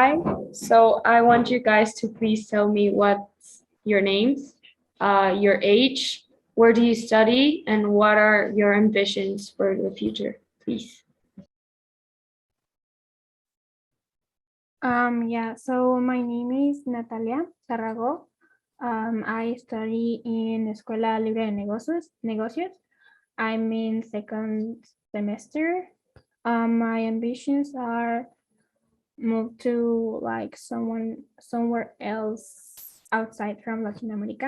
Hi, so I want you guys to please tell me what's your names, your age, where do you study, and what are your ambitions for the future, please. So my name is Natalia Tarrago. I study in Escuela Libre de Negocios. I'm in second semester. My ambitions are move to somewhere else outside from Latin America.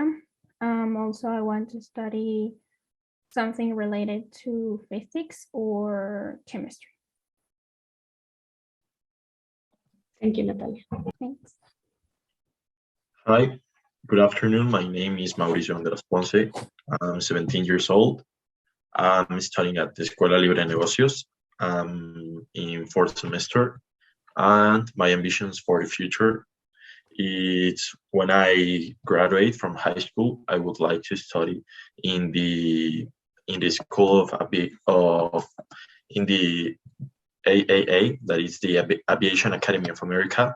Also, I want to study something related to physics or chemistry. Thank you, Natalia. Thanks. Hi, good afternoon. My name is Mauricio Andrés Ponce. I'm 17 years old. I'm studying at the Escuela Libre de Negocios in fourth semester. And my ambitions for the future is when I graduate from high school, I would like to study in the school in the AAA, that is the Aviation Academy of America.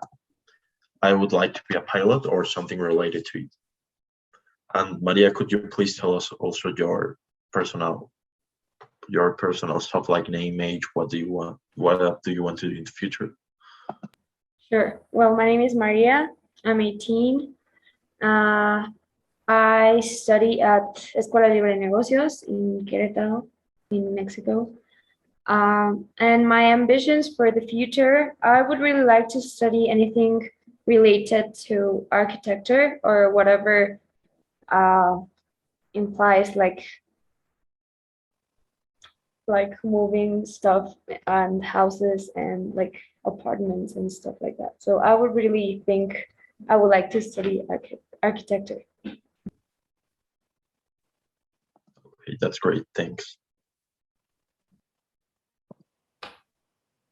I would like to be a pilot or something related to it. And Maria, could you please tell us also your personal stuff like name, age, what do you want to do in the future? Sure. Well, my name is Maria. I'm 18. I study at Escuela Libre de Negocios in Querétaro, in Mexico. And my ambitions for the future, I would really like to study anything related to architecture or whatever implies like moving stuff and houses and like apartments and stuff like that. So I would really think I would like to study architecture. Okay, that's great. Thanks.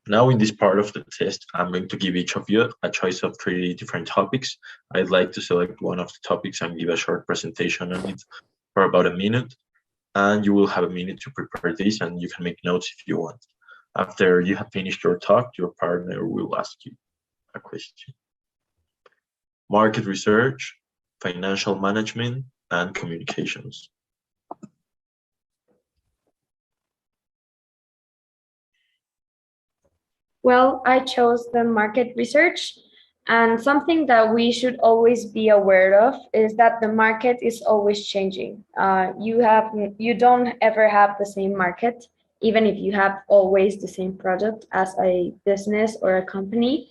Now in this part of the test, I'm going to give each of you a choice of 3 different topics. I'd like to select one of the topics and give a short presentation on it for about a minute. And you will have a minute to prepare this and you can make notes if you want. After you have finished your talk, your partner will ask you a question. Market research, financial management, and communications. Well, I chose the market research, and something that we should always be aware of is that the market is always changing. You don't ever have the same market, even if you have always the same product as a business or a company.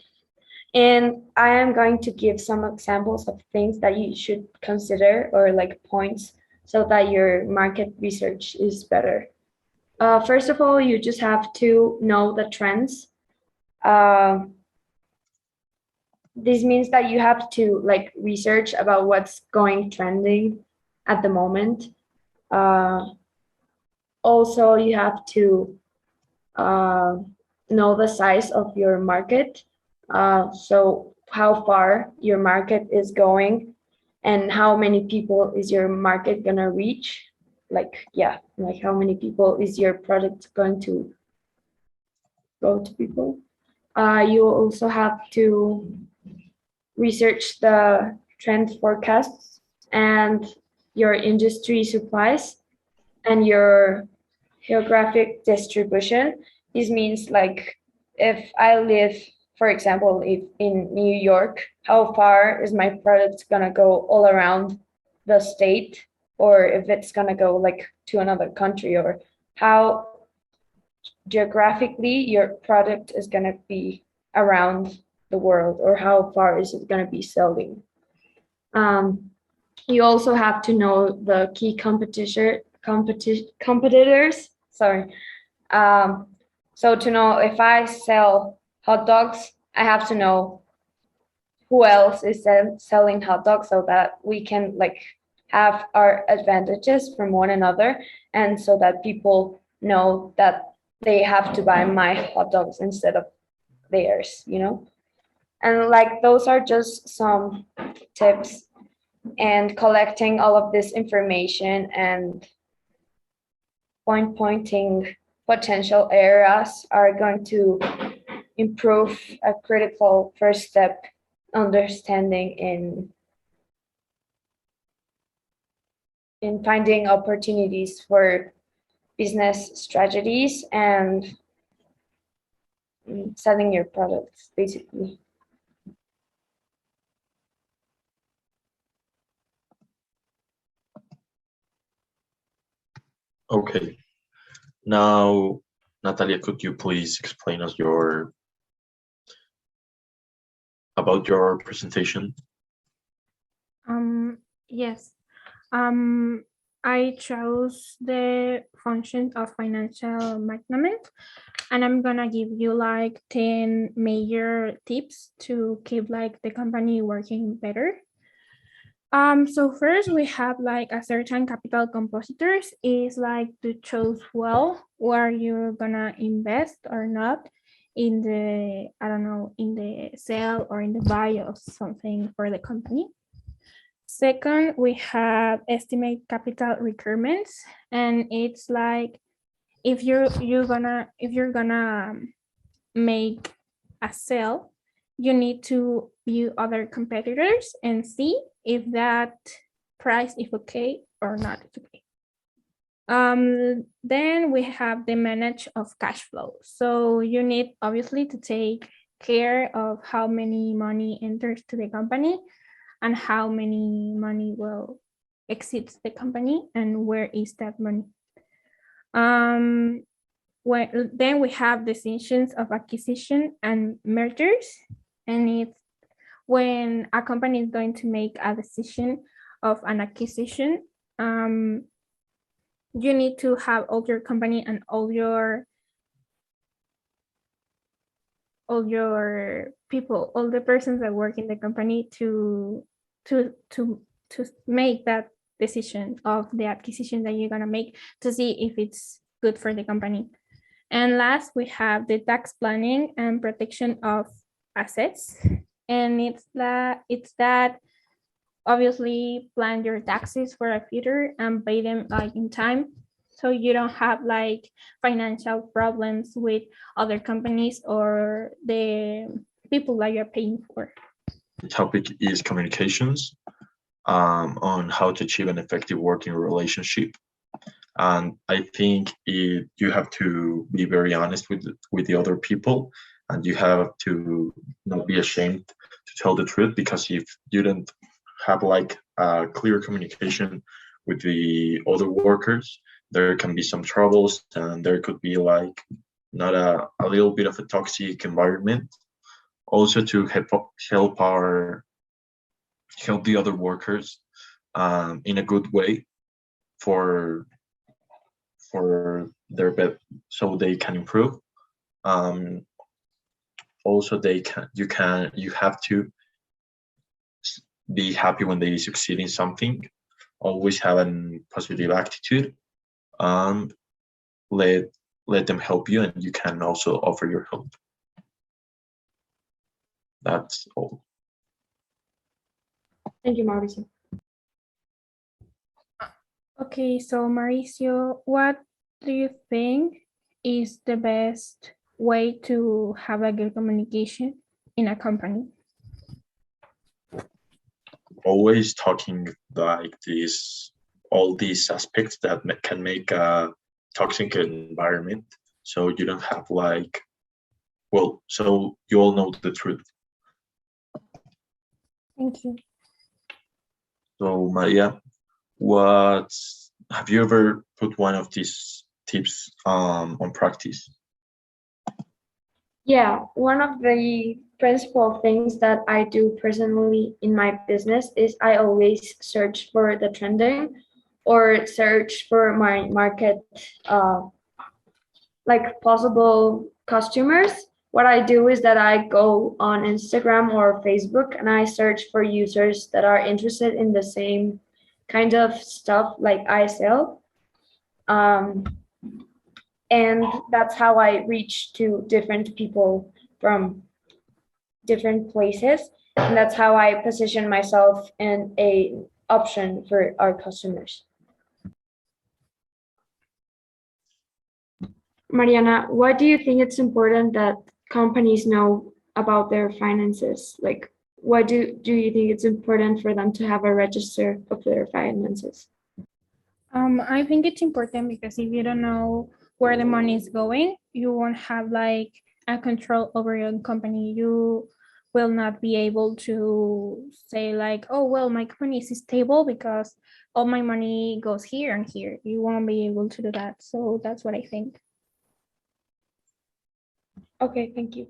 And I am going to give some examples of things that you should consider or like points so that your market research is better. First of all, you just have to know the trends. This means that you have to like research about what's going trending at the moment. Also, you have to know the size of your market. So how far your market is going and how many people is your market gonna reach? Like how many people is your product going to go to people? You also have to research the trend forecasts and your industry supplies and your geographic distribution. This means like if I live, for example, if in New York, how far is my product gonna go all around the state, or if it's gonna go like to another country, or how geographically your product is gonna be around the world, or how far is it gonna be selling. You also have to know the key competitors. Sorry. So to know if I sell hot dogs, I have to know who else is selling hot dogs so that we can like have our advantages from one another, and so that people know that they have to buy my hot dogs instead of theirs, you know? And like those are just some tips, and collecting all of this information and pointing potential areas are going to improve a critical first step understanding in finding opportunities for business strategies and selling your products, basically. Okay. Now, Natalia, could you please explain us about your presentation? Yes. I chose the function of financial management, and I'm gonna give you like 10 major tips to keep like the company working better. So first we have like a certain capital compositors is like to choose well where you're gonna invest or not in the, I don't know, in the sale or in the buy of something for the company. Second, we have estimate capital requirements, and it's like if you're gonna make a sale, you need to view other competitors and see if that price is okay or not okay. Then we have the manage of cash flow. So you need obviously to take care of how many money enters to the company and how many money will exits the company and where is that money. Then we have decisions of acquisition and mergers, and it's when a company is going to make a decision of an acquisition, you need to have all your company and all your people, all the persons that work in the company to make that decision of the acquisition that you're gonna make to see if it's good for the company. And last, we have the tax planning and protection of assets. And it's that obviously plan your taxes for a future and pay them like in time, so you don't have like financial problems with other companies or the people that you're paying for. The topic is communications, on how to achieve an effective working relationship. And I think you have to be very honest with the other people, and you have to not be ashamed to tell the truth, because if you don't have like a clear communication with the other workers, there can be some troubles, and there could be like not a little bit of a toxic environment. Also to help the other workers in a good way for their bed, so they can improve. Also you have to be happy when they succeed in something. Always have a positive attitude, and let them help you, and you can also offer your help. That's all. Thank you, Mauricio. Okay, so Mauricio, what do you think is the best way to have a good communication in a company? Always talking like all these aspects that can make a toxic environment, so you don't have like, well, so you all know the truth. Thank you. So Maria, have you ever put one of these tips on practice? Yeah, one of the principal things that I do personally in my business is I always search for the trending or search for my market, like possible customers. What I do is that I go on Instagram or Facebook and I search for users that are interested in the same kind of stuff like I sell. And that's how I reach to different people from different places. And that's how I position myself in a option for our customers. Mariana, why do you think it's important that companies know about their finances? Like, what do you think it's important for them to have a register of their finances? I think it's important because if you don't know where the money is going, you won't have like a control over your company. You will not be able to say like, oh, well, my company is stable because all my money goes here and here. You won't be able to do that. So that's what I think. Okay, thank you.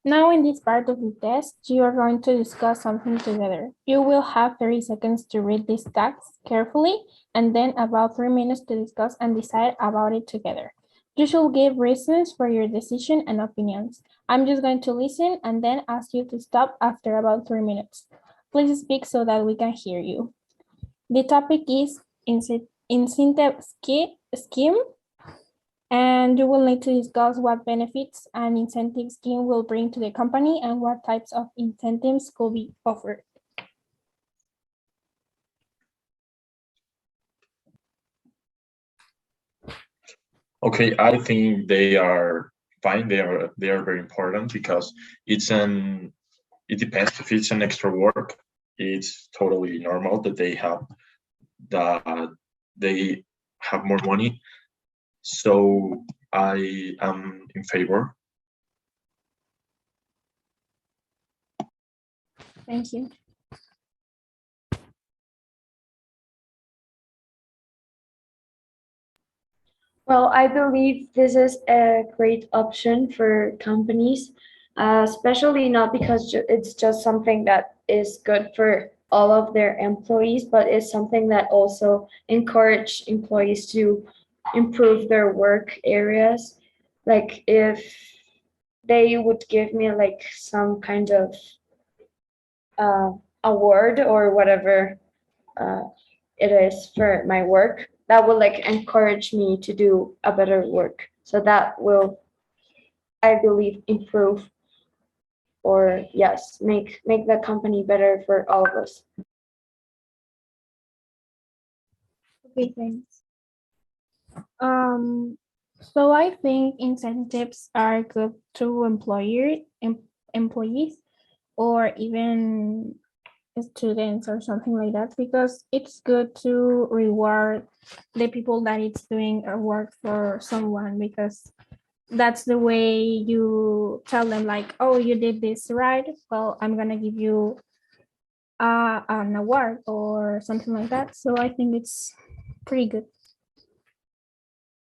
Now in this part of the test, you are going to discuss something together. You will have 30 seconds to read this text carefully and then about 3 minutes to discuss and decide about it together. You should give reasons for your decision and opinions. I'm just going to listen and then ask you to stop after about 3 minutes. Please speak so that we can hear you. The topic is incentive scheme, and you will need to discuss what benefits an incentive scheme will bring to the company and what types of incentives could be offered. Okay, I think they are fine. They are very important because it depends if it's an extra work. It's totally normal that they have more money. So I am in favor. Thank you. Well, I believe this is a great option for companies, especially not because it's just something that is good for all of their employees, but it's something that also encourage employees to improve their work areas. Like if they would give me like some kind of award or whatever uh, it is for my work, that will like encourage me to do a better work. So that will, I believe, improve or yes, make the company better for all of us. Okay, thanks. So I think incentives are good to employees or even students or something like that because it's good to reward the people that it's doing a work for someone because that's the way you tell them like, oh, you did this right, well, I'm gonna give you an award or something like that. So I think it's pretty good.